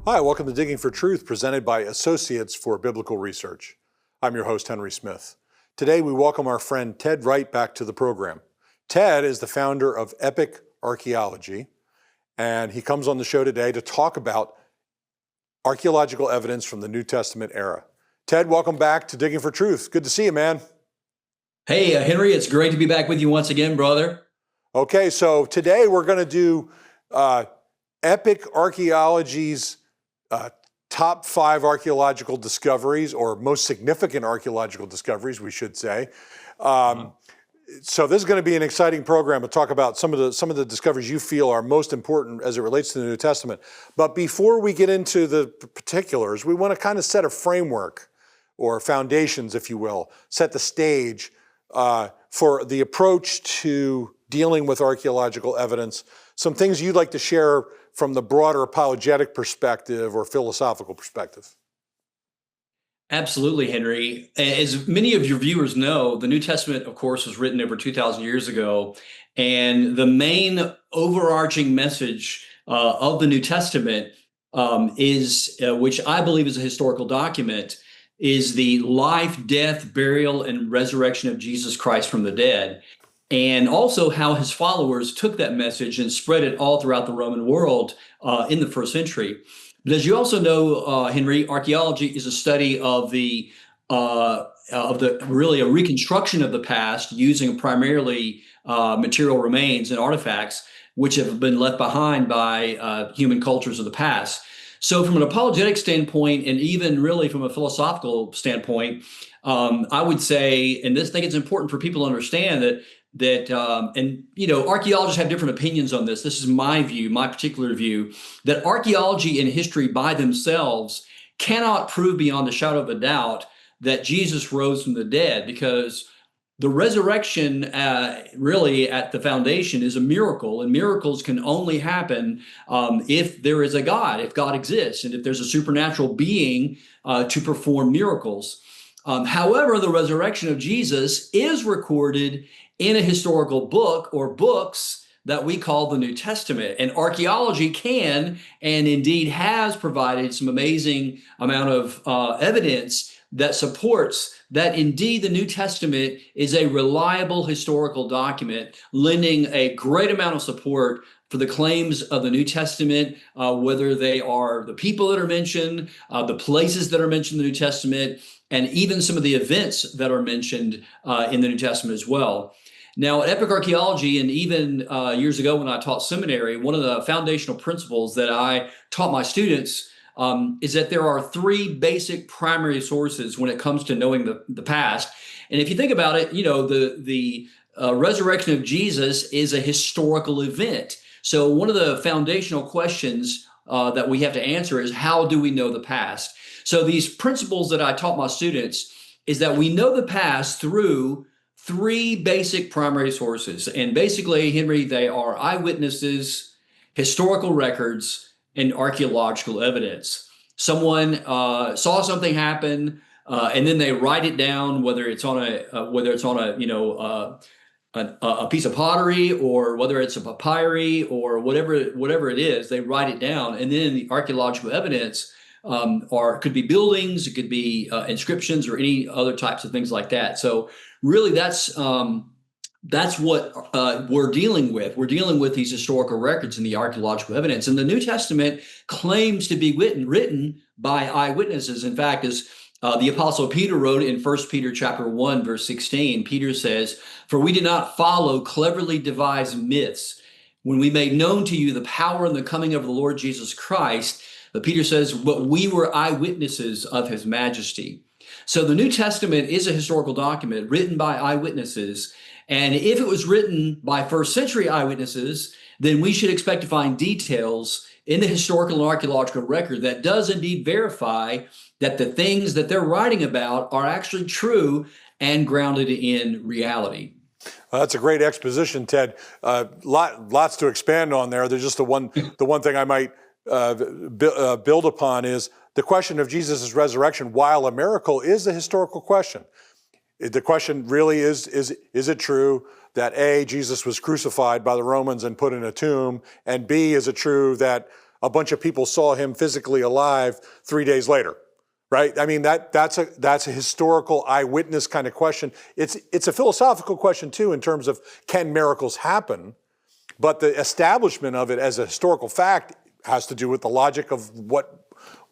Hi, welcome to Digging for Truth, presented by Associates for Biblical Research. I'm your host, Henry Smith. Today, we welcome our friend Ted Wright back to the program. Ted is the founder of Epic Archaeology, and he comes on the show today to talk about archaeological evidence from the New Testament era. Ted, welcome back to Digging for Truth. Good to see you, man. Hey, Henry, it's great to be back with you once again, brother. Okay, so today we're going to do Epic Archaeology's top 5 archaeological discoveries, or most significant archaeological discoveries, we should say. So this is going to be an exciting program to talk about some of the discoveries you feel are most important as it relates to the New Testament. But before we get into the particulars, we want to kind of set a framework, or foundations, if you will, set the stage for the approach to dealing with archaeological evidence. Some things you'd like to share from the broader apologetic perspective or philosophical perspective. Absolutely, Henry. As many of your viewers know, the New Testament, of course, was written over 2,000 years ago. And the main overarching message of the New Testament is, which I believe is a historical document, is the life, death, burial, and resurrection of Jesus Christ from the dead. And also how his followers took that message and spread it all throughout the Roman world in the first century. But as you also know, Henry, archaeology is a study of the really a reconstruction of the past using primarily material remains and artifacts which have been left behind by human cultures of the past. So from an apologetic standpoint, and even really from a philosophical standpoint, I would say, and I think it's important for people to understand and archaeologists have different opinions on this. This is my view, my particular view, that archaeology and history by themselves cannot prove beyond a shadow of a doubt that Jesus rose from the dead, because the resurrection really at the foundation is a miracle, and miracles can only happen if there is a God, if God exists, and if there's a supernatural being to perform miracles. However, the resurrection of Jesus is recorded in a historical book or books that we call the New Testament. And archaeology can, and indeed has, provided some amazing amount of evidence that supports that indeed the New Testament is a reliable historical document, lending a great amount of support for the claims of the New Testament, whether they are the people that are mentioned, the places that are mentioned in the New Testament, and even some of the events that are mentioned in the New Testament as well. Now, at Epic Archaeology, and even years ago when I taught seminary, one of the foundational principles that I taught my students is that there are 3 basic primary sources when it comes to knowing the past. And if you think about it, the resurrection of Jesus is a historical event. So one of the foundational questions that we have to answer is, how do we know the past? So these principles that I taught my students is that we know the past through 3 basic primary sources. And basically, Henry, they are eyewitnesses, historical records, and archaeological evidence. Someone saw something happen, and then they write it down, whether it's on a piece of pottery, or whether it's a papyri, or whatever it is, they write it down. And then the archaeological evidence could be buildings, it could be inscriptions, or any other types of things like that. So really, that's what we're dealing with. We're dealing with these historical records and the archaeological evidence. And the New Testament claims to be written by eyewitnesses. In fact, as the Apostle Peter wrote in 1 Peter chapter 1, verse 16, Peter says, "For we did not follow cleverly devised myths when we made known to you the power and the coming of the Lord Jesus Christ." But Peter says, "But we were eyewitnesses of his majesty." So the New Testament is a historical document written by eyewitnesses. And if it was written by first century eyewitnesses, then we should expect to find details in the historical and archaeological record that does indeed verify that the things that they're writing about are actually true and grounded in reality. Well, that's a great exposition, Ted. Lots to expand on there. There's just the one thing I might build upon is the question of Jesus' resurrection, while a miracle, is a historical question. The question really is it true that A, Jesus was crucified by the Romans and put in a tomb, and B, is it true that a bunch of people saw him physically alive 3 days later, right? I mean, that's a historical eyewitness kind of question. It's a philosophical question too, in terms of can miracles happen? But the establishment of it as a historical fact has to do with the logic of what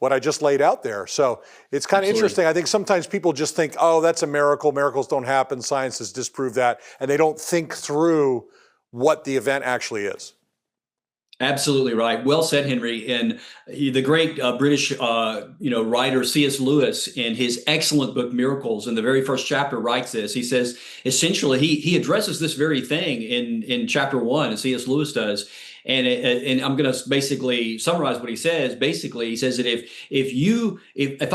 I just laid out there. So it's kind of interesting. I think sometimes people just think, oh, that's a miracle. Miracles don't happen. Science has disproved that. And they don't think through what the event actually is. Absolutely right. Well said, Henry. And the great British, writer C.S. Lewis, in his excellent book Miracles, in the very first chapter, writes this. He says, essentially, he addresses this very thing in chapter 1, as C.S. Lewis does. And I'm going to basically summarize what he says. Basically, he says that if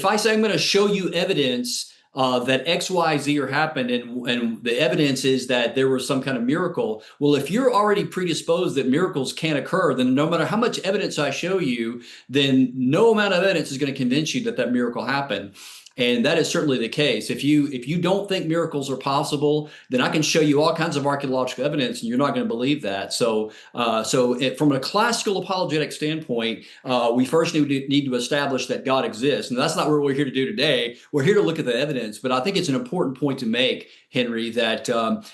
I say I'm going to show you evidence that X, Y, Z are happened, and the evidence is that there was some kind of miracle. Well, if you're already predisposed that miracles can't occur, then no matter how much evidence I show you, then no amount of evidence is going to convince you that that miracle happened. And that is certainly the case. If you don't think miracles are possible, then I can show you all kinds of archaeological evidence, and you're not going to believe that. So from a classical apologetic standpoint, we first need to establish that God exists. And that's not what we're here to do today. We're here to look at the evidence. But I think it's an important point to make, Henry, that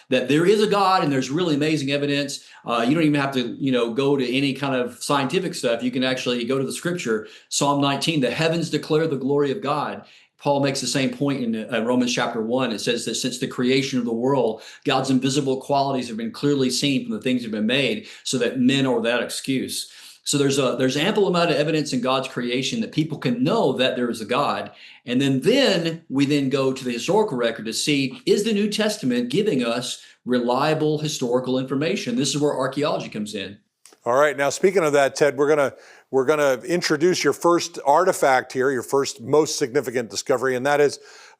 there is a God and there's really amazing evidence. You don't even have to go to any kind of scientific stuff. You can actually go to the scripture. Psalm 19, the heavens declare the glory of God. Paul makes the same point in Romans chapter 1. It says that since the creation of the world, God's invisible qualities have been clearly seen from the things that have been made, so that men are without excuse. So there's ample amount of evidence in God's creation that people can know that there is a God. And then we go to the historical record to see, is the New Testament giving us reliable historical information? This is where archaeology comes in. All right. Now, speaking of that, Ted, we're gonna introduce your first artifact here, your first most significant discovery, and that is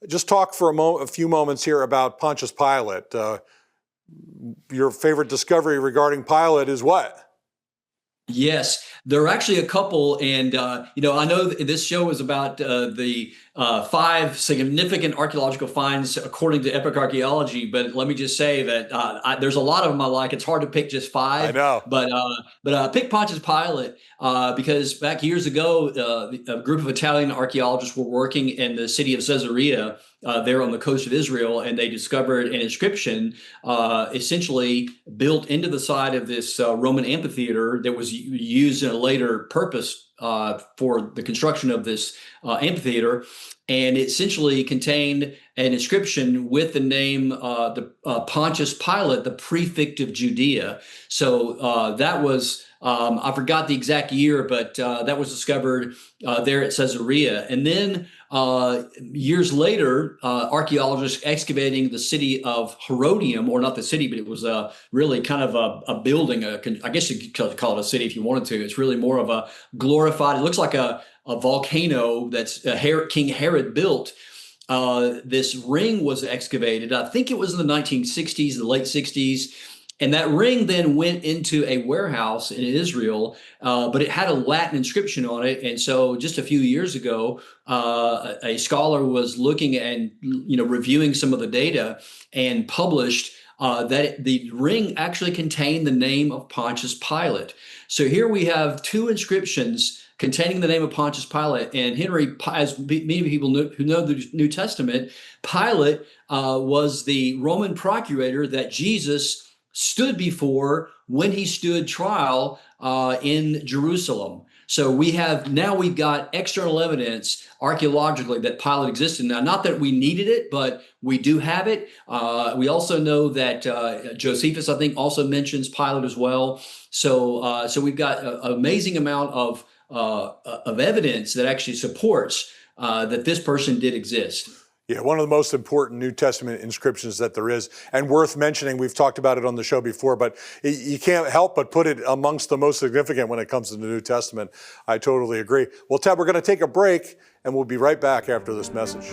just talk for a few moments here about Pontius Pilate. Your favorite discovery regarding Pilate is what? Yes, there are actually a couple, and I know this show is about the 5 significant archaeological finds according to Epic Archaeology. But let me just say that there's a lot of them I like. It's hard to pick just 5. I know, but I picked Pontius Pilate because back years ago, a group of Italian archaeologists were working in the city of Caesarea. There on the coast of Israel, and they discovered an inscription essentially built into the side of this Roman amphitheater that was used in a later purpose for the construction of this amphitheater. And it essentially contained an inscription with the name Pontius Pilate, the prefect of Judea. So that was, I forgot the exact year, but that was discovered there at Caesarea. And then years later, archaeologists excavating the city of Herodium, or not the city, but it was really kind of a building. I guess you could call it a city if you wanted to. It's really more of a glorified, it looks like a volcano that's King Herod built. This ring was excavated. I think it was in the 1960s, the late 60s. And that ring then went into a warehouse in Israel, but it had a Latin inscription on it. And so just a few years ago, a scholar was looking and reviewing some of the data and published that the ring actually contained the name of Pontius Pilate. So here we have 2 inscriptions containing the name of Pontius Pilate. And Henry, as many people who know the New Testament, Pilate was the Roman procurator that Jesus stood before when he stood trial in Jerusalem. So we've got external evidence archaeologically that Pilate existed. Now, not that we needed it, but we do have it. We also know that Josephus, I think, also mentions Pilate as well. So we've got an amazing amount of evidence that actually supports that this person did exist. Yeah, one of the most important New Testament inscriptions that there is, and worth mentioning. We've talked about it on the show before, but you can't help but put it amongst the most significant when it comes to the New Testament. I totally agree. Well, Ted, we're going to take a break, and we'll be right back after this message.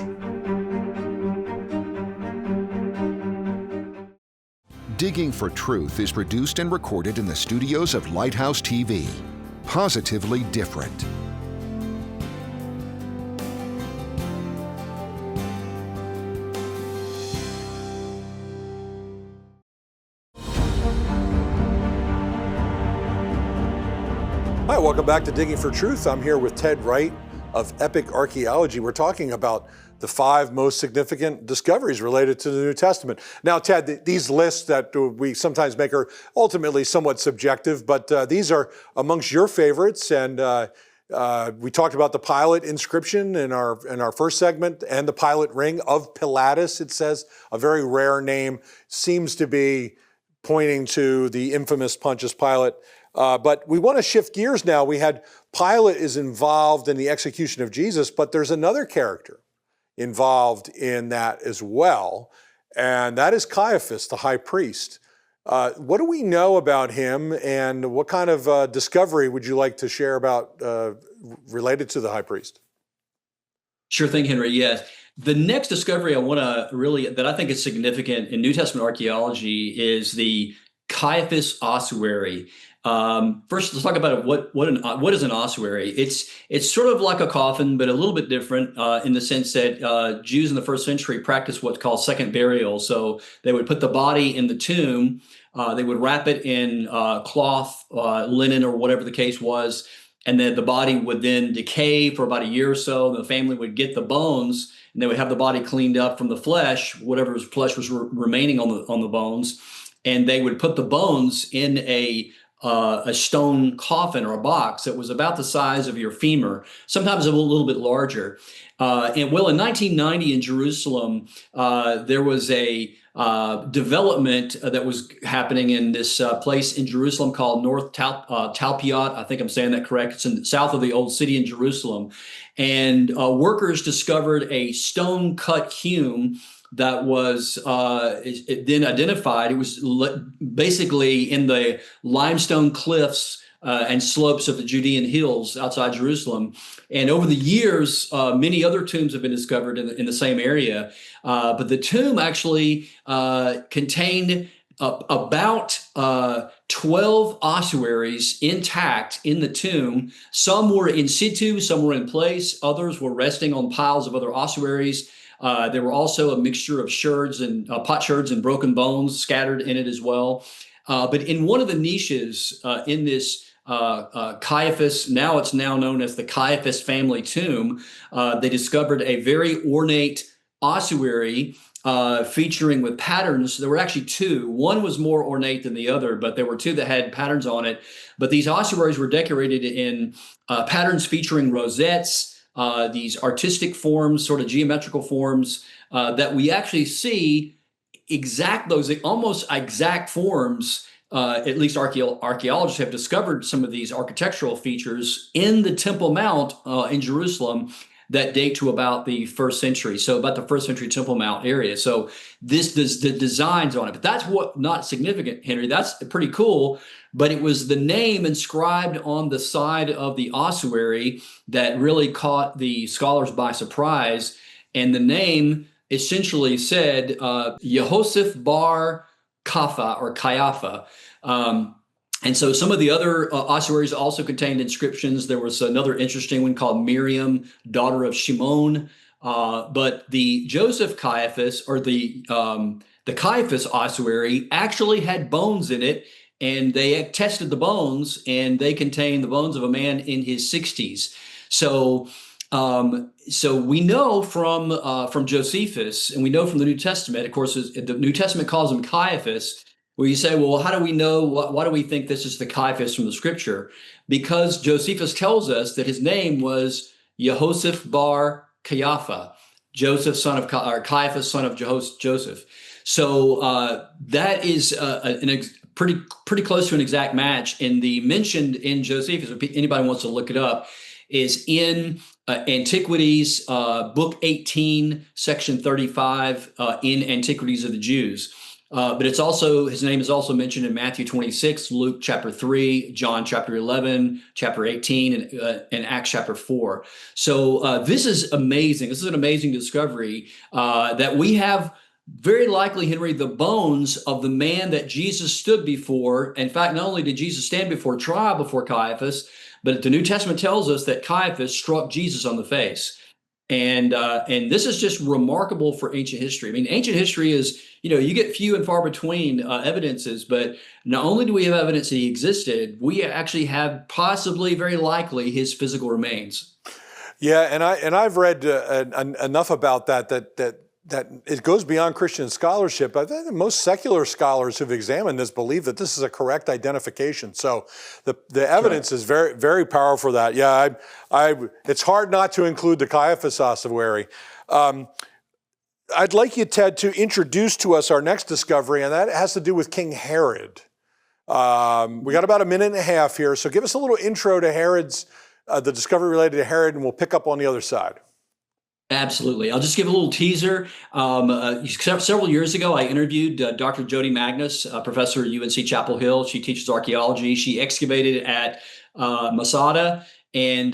Digging for Truth is produced and recorded in the studios of Lighthouse TV. Positively different. Hi, welcome back to Digging for Truth. I'm here with Ted Wright of Epic Archaeology. We're talking about the 5 most significant discoveries related to the New Testament. Now, Ted, these lists that we sometimes make are ultimately somewhat subjective, but these are amongst your favorites. And we talked about the Pilate inscription in our first segment, and the Pilate ring of Pilatus. It says a very rare name, seems to be pointing to the infamous Pontius Pilate. But we want to shift gears now. We had Pilate is involved in the execution of Jesus, but there's another character involved in that as well, and that is Caiaphas, the high priest. What do we know about him, and what kind of discovery would you like to share about related to the high priest? Sure thing, Henry. Yes. The next discovery I want to that I think is significant in New Testament archaeology is the Caiaphas ossuary. First, let's talk about what is an ossuary. It's sort of like a coffin, but a little bit different in the sense that Jews in the first century practiced what's called second burial. So they would put the body in the tomb, they would wrap it in cloth, linen, or whatever the case was, and then the body would then decay for about a year or so. And the family would get the bones, and they would have the body cleaned up from the flesh, whatever flesh was remaining on the bones, and they would put the bones in a stone coffin or a box that was about the size of your femur, sometimes a little bit larger. In 1990 in Jerusalem, there was a development that was happening in this place in Jerusalem called North Talpiot. I think I'm saying that correct. It's in the south of the old city in Jerusalem. And workers discovered a stone-cut hewn that was then identified. It was basically in the limestone cliffs and slopes of the Judean hills outside Jerusalem. And over the years, many other tombs have been discovered in the same area. But the tomb actually contained about 12 ossuaries intact in the tomb. Some were in situ, some were in place, others were resting on piles of other ossuaries. There were also a mixture of sherds and potsherds and broken bones scattered in it as well. But in one of the niches in this Caiaphas, now it's known as the Caiaphas family tomb, they discovered a very ornate ossuary featuring with patterns. There were actually 2. One was more ornate than the other, but there were 2 that had patterns on it. But these ossuaries were decorated in patterns featuring rosettes, these artistic forms, sort of geometrical forms that we actually see those almost exact forms. At least archaeologists have discovered some of these architectural features in the Temple Mount in Jerusalem that date to about the 1st century. So about the 1st century Temple Mount area. So this does the designs on it, but that's what not significant, Henry. That's pretty cool. But it was the name inscribed on the side of the ossuary that really caught the scholars by surprise. And the name essentially said Yehoseph bar Kapha or Caiaphas. And so some of the other ossuaries also contained inscriptions. There was another interesting one called Miriam, daughter of Shimon. But the Joseph Caiaphas, or the Caiaphas ossuary, actually had bones in it. And they tested the bones, and they contained the bones of a man in his 60s. So we know from Josephus, and we know from the New Testament. Of course, the New Testament calls him Caiaphas. Where you say, well, how do we know? Why do we think this is the Caiaphas from the Scripture? Because Josephus tells us that his name was Yehoseph bar Caiaphas, Joseph son of Caiaphas son of Joseph. So that is pretty close to an exact match. And the mentioned in Josephus, if anybody wants to look it up, is in Antiquities, Book 18, Section 35, in Antiquities of the Jews. But it's also, his name is also mentioned in Matthew 26, Luke chapter 3, John chapter 11, chapter 18, and Acts chapter 4. So this is amazing. This is an amazing discovery that we have very likely, Henry, the bones of the man that Jesus stood before. In fact, not only did Jesus stand before trial before Caiaphas, but the New Testament tells us that Caiaphas struck Jesus on the face. And this is just remarkable for ancient history. I mean, ancient history is, you get few and far between evidences, but not only do we have evidence that he existed, we actually have possibly, very likely, his physical remains. Yeah, and I've read enough about that it goes beyond Christian scholarship. I think most secular scholars who've examined this believe that this is a correct identification. So the evidence is very, very powerful for that. Yeah, it's hard not to include the Caiaphas ossuary. I'd like you, Ted, to introduce to us our next discovery, and that has to do with King Herod. We got about a minute and a half here, so give us a little intro to Herod's, the discovery related to Herod, and we'll pick up on the other side. Absolutely. I'll just give a little teaser. Several years ago, I interviewed Dr. Jody Magnus, professor at UNC Chapel Hill. She teaches archaeology. She excavated at Masada. And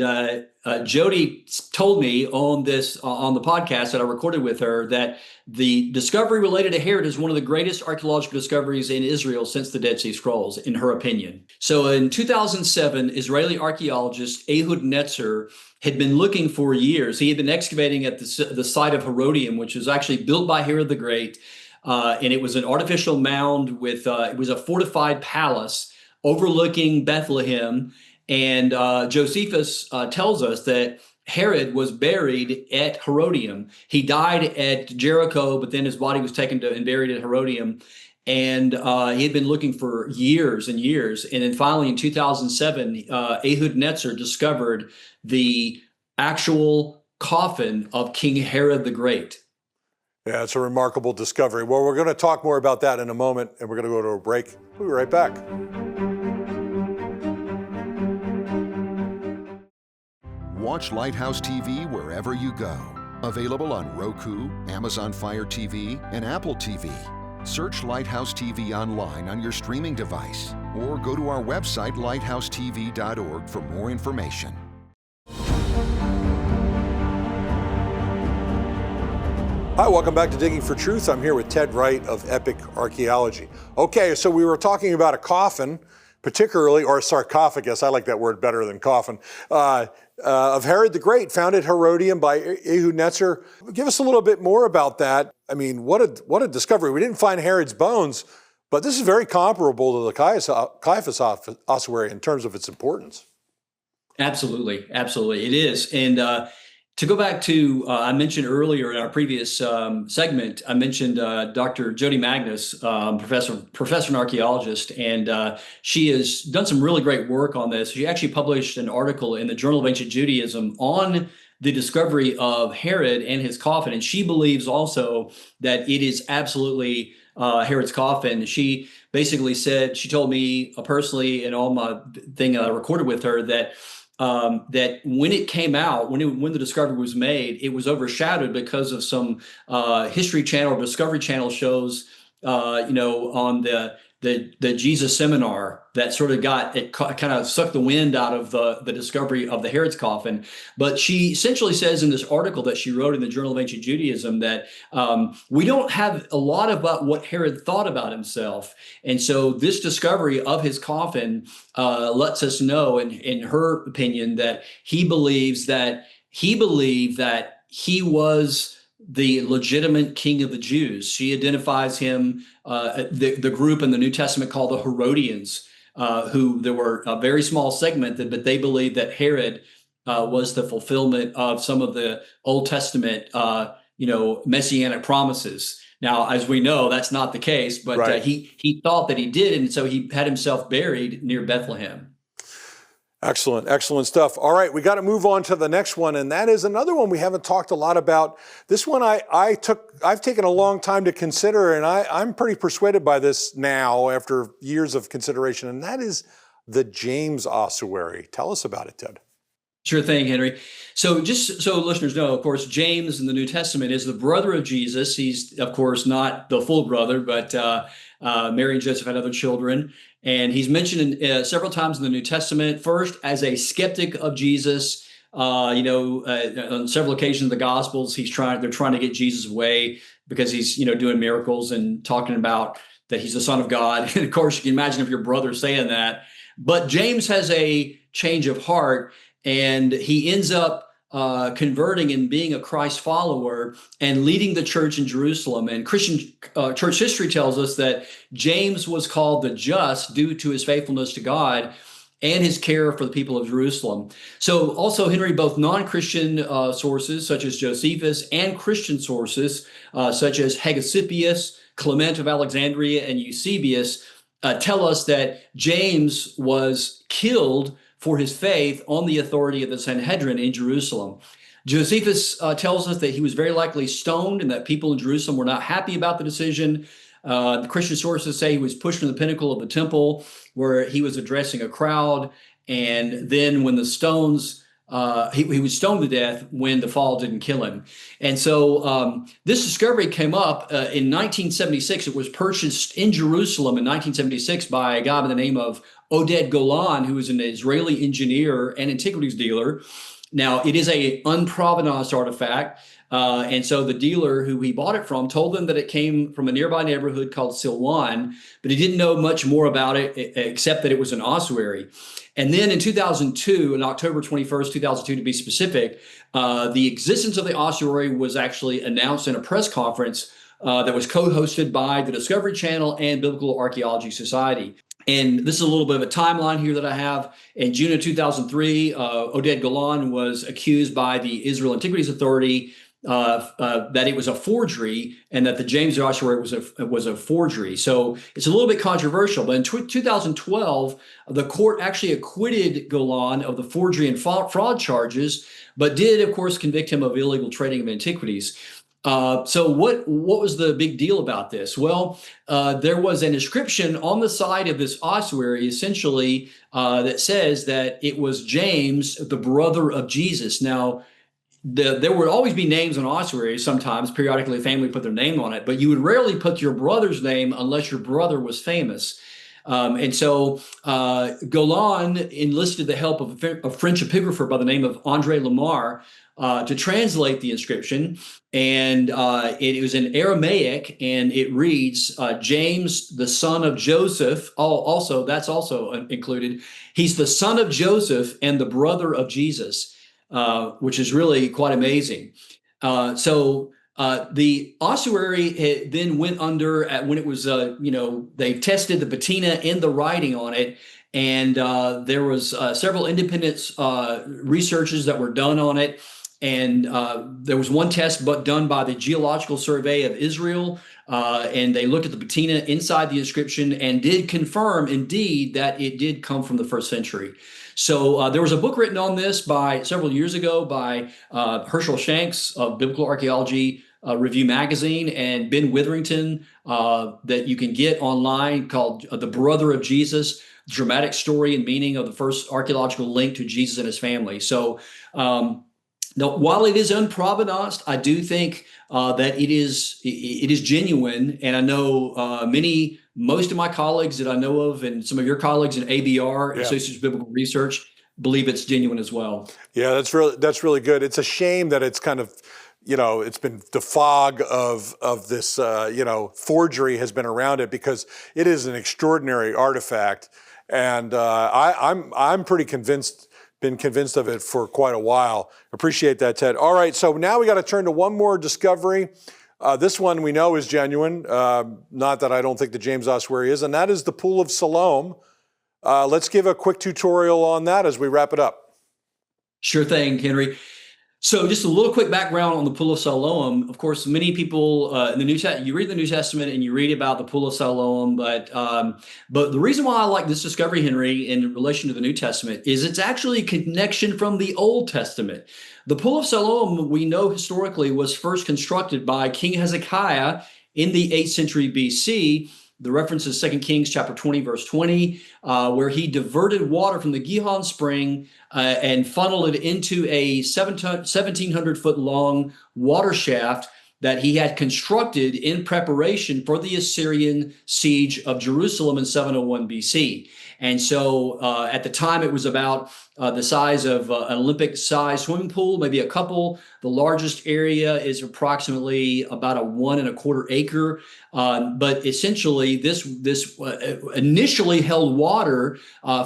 Jody told me on the podcast that I recorded with her that the discovery related to Herod is one of the greatest archaeological discoveries in Israel since the Dead Sea Scrolls, in her opinion. So in 2007, Israeli archaeologist Ehud Netzer had been looking for years. He had been excavating at the site of Herodium, which was actually built by Herod the Great. And it was an artificial mound with, it was a fortified palace overlooking Bethlehem. And Josephus tells us that Herod was buried at Herodium. He died at Jericho, but then his body was taken and buried at Herodium. And he had been looking for years and years. And then finally in 2007, Ehud Netzer discovered the actual coffin of King Herod the Great. Yeah, it's a remarkable discovery. Well, we're going to talk more about that in a moment, and we're going to go to a break. We'll be right back. Watch Lighthouse TV wherever you go. Available on Roku, Amazon Fire TV, and Apple TV. Search Lighthouse TV online on your streaming device, or go to our website, lighthousetv.org, for more information. Hi, welcome back to Digging for Truth. I'm here with Ted Wright of Epic Archaeology. Okay, so we were talking about a coffin, particularly, or a sarcophagus, I like that word better than coffin, of Herod the Great, found at Herodium by Ehud Netzer. Give us a little bit more about that. I mean, what a discovery. We didn't find Herod's bones, but this is very comparable to the Caiaphas ossuary in terms of its importance. Absolutely, absolutely, it is. And to go back to, I mentioned earlier in our previous segment, I mentioned Dr. Jody Magnus, professor and archaeologist, and she has done some really great work on this. She actually published an article in the Journal of Ancient Judaism on the discovery of Herod and his coffin, and she believes also that it is absolutely Herod's coffin. She basically said, she told me personally in all my thing I recorded with her that that when it came out, when the discovery was made, it was overshadowed because of some History Channel or Discovery Channel shows, on the Jesus seminar that sort of kind of sucked the wind out of the discovery of the Herod's coffin. But she essentially says in this article that she wrote in the Journal of Ancient Judaism that we don't have a lot about what Herod thought about himself. And so this discovery of his coffin lets us know, in her opinion, that he believed that he was the legitimate king of the Jews. She identifies him, the group in the New Testament called the Herodians, who there were a very small segment but they believed that Herod was the fulfillment of some of the Old Testament, messianic promises. Now, as we know, that's not the case, but right. He thought that he did, and so he had himself buried near Bethlehem. Excellent, excellent stuff. All right, we got to move on to the next one, and that is another one we haven't talked a lot about. This one I've taken a long time to consider, and I'm pretty persuaded by this now after years of consideration, and that is the James Ossuary. Tell us about it, Ted. Sure thing, Henry. So just so listeners know, of course, James in the New Testament is the brother of Jesus. He's, of course, not the full brother, but Mary and Joseph had other children. And he's mentioned several times in the New Testament, first as a skeptic of Jesus. On several occasions in the Gospels, they're trying to get Jesus away because he's, doing miracles and talking about that he's the Son of God. And of course, you can imagine if your brother's saying that. But James has a change of heart, and he ends up converting and being a Christ follower and leading the church in Jerusalem. And Christian church history tells us that James was called the just due to his faithfulness to God and his care for the people of Jerusalem. So also, Henry, both non-Christian sources such as Josephus and Christian sources such as Hegesippus, Clement of Alexandria, and Eusebius tell us that James was killed for his faith on the authority of the Sanhedrin in Jerusalem. Josephus tells us that he was very likely stoned and that people in Jerusalem were not happy about the decision. The Christian sources say he was pushed from the pinnacle of the temple where he was addressing a crowd. And then when the stones, he was stoned to death when the fall didn't kill him. And so this discovery came up in 1976. It was purchased in Jerusalem in 1976 by a guy by the name of Oded Golan, who is an Israeli engineer and antiquities dealer. Now, it is a unprovenanced artifact. And so the dealer who he bought it from told them that it came from a nearby neighborhood called Siloam, but he didn't know much more about it except that it was an ossuary. And then in 2002, on October 21st, 2002 to be specific, the existence of the ossuary was actually announced in a press conference that was co-hosted by the Discovery Channel and Biblical Archaeology Society. And this is a little bit of a timeline here that I have. In June of 2003, Oded Golan was accused by the Israel Antiquities Authority that it was a forgery and that the James Ossuary was a forgery. So it's a little bit controversial. But in 2012, the court actually acquitted Golan of the forgery and fraud charges, but did, of course, convict him of illegal trading of antiquities. So what was the big deal about this? Well, there was an inscription on the side of this ossuary, essentially, that says that it was James, the brother of Jesus. Now, there would always be names on ossuaries. Sometimes, periodically, a family put their name on it, but you would rarely put your brother's name unless your brother was famous. And so Golan enlisted the help of a French epigrapher by the name of André Lemar to translate the inscription. And it was in Aramaic, and it reads, James, the son of Joseph. That's also included. He's the son of Joseph and the brother of Jesus, which is really quite amazing. So the ossuary then went under when it was, they tested the patina and the writing on it. And there was several independent researches that were done on it. And there was one test done by the Geological Survey of Israel, and they looked at the patina inside the inscription and did confirm, indeed, that it did come from the 1st century. So there was a book written on this several years ago by Herschel Shanks of Biblical Archaeology Review Magazine and Ben Witherington that you can get online called The Brother of Jesus, Dramatic Story and Meaning of the First Archaeological Link to Jesus and His Family. So now, while it is unprovenanced, I do think that it is genuine, and I know most of my colleagues that I know of, and some of your colleagues in ABR, Associates of Biblical Research, believe it's genuine as well. Yeah, that's really good. It's a shame that it's kind of, it's been the fog of this, forgery has been around it, because it is an extraordinary artifact, and I'm pretty been convinced of it for quite a while. Appreciate that, Ted. All right, so now we got to turn to one more discovery. This one we know is genuine, not that I don't think the James Ossuary is, and that is the Pool of Siloam. Let's give a quick tutorial on that as we wrap it up. Sure thing, Henry. So just a little quick background on the Pool of Siloam. Of course, many people in the New Testament, you read the New Testament and you read about the Pool of Siloam, but the reason why I like this discovery, Henry, in relation to the New Testament is it's actually a connection from the Old Testament. The Pool of Siloam, we know historically, was first constructed by King Hezekiah in the 8th century BC. The reference is 2 Kings chapter 20, verse 20, where he diverted water from the Gihon spring and funneled it into a 1,700-foot long water shaft that he had constructed in preparation for the Assyrian siege of Jerusalem in 701 BC. And so at the time, it was about the size of an Olympic-sized swimming pool, maybe a couple. The largest area is approximately about a 1.25 acre. But essentially, this initially held water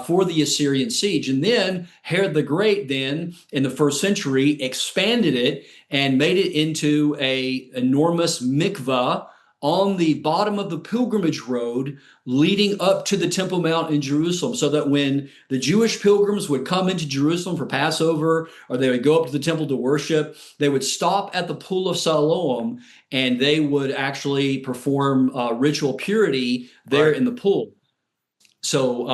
for the Assyrian siege. And then Herod the Great, then in the 1st century, expanded it and made it into an enormous mikvah on the bottom of the pilgrimage road leading up to the Temple Mount in Jerusalem, so that when the Jewish pilgrims would come into Jerusalem for Passover, or they would go up to the temple to worship, they would stop at the Pool of Siloam and they would actually perform ritual purity there in the pool. So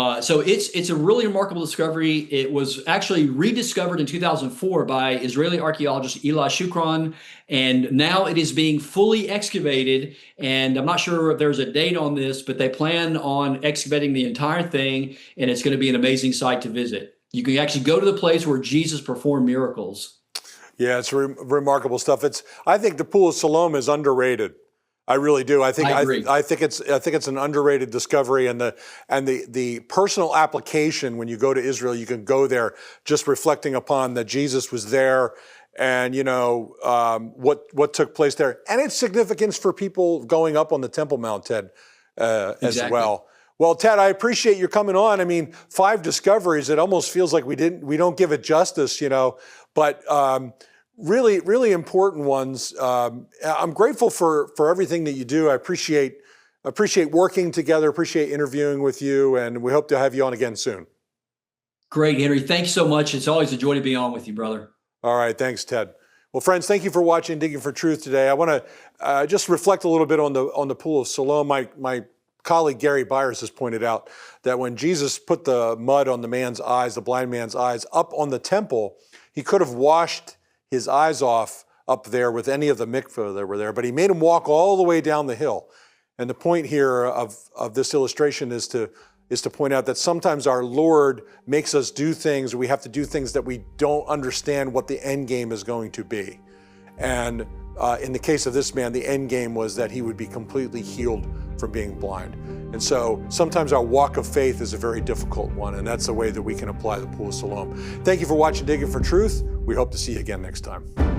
it's a really remarkable discovery. It was actually rediscovered in 2004 by Israeli archaeologist Eli Shukron, and now it is being fully excavated. And I'm not sure if there's a date on this, but they plan on excavating the entire thing, and it's going to be an amazing site to visit. You can actually go to the place where Jesus performed miracles. Yeah, it's remarkable stuff. I think the Pool of Siloam is underrated. I really do. I agree. I think it's an underrated discovery, and the personal application when you go to Israel, you can go there just reflecting upon that Jesus was there, and what took place there, and its significance for people going up on the Temple Mount, Ted, as well. Well, Ted, I appreciate you coming on. I mean, 5 discoveries. It almost feels like we don't give it justice, but. Really, really important ones. I'm grateful for everything that you do. I appreciate working together, appreciate interviewing with you, and we hope to have you on again soon. Great, Henry. Thanks so much. It's always a joy to be on with you, brother. All right. Thanks, Ted. Well, friends, thank you for watching Digging for Truth today. I want to just reflect a little bit on the Pool of Siloam. My colleague Gary Byers has pointed out that when Jesus put the mud on the man's eyes, the blind man's eyes, up on the temple, he could have washed his eyes off up there with any of the mikvah that were there, but he made him walk all the way down the hill. And the point here of this illustration is to point out that sometimes our Lord makes us do things, we have to do things that we don't understand what the end game is going to be. And in the case of this man, the end game was that he would be completely healed from being blind. And so sometimes our walk of faith is a very difficult one, and that's the way that we can apply the Pool of Siloam. Thank you for watching Digging for Truth. We hope to see you again next time.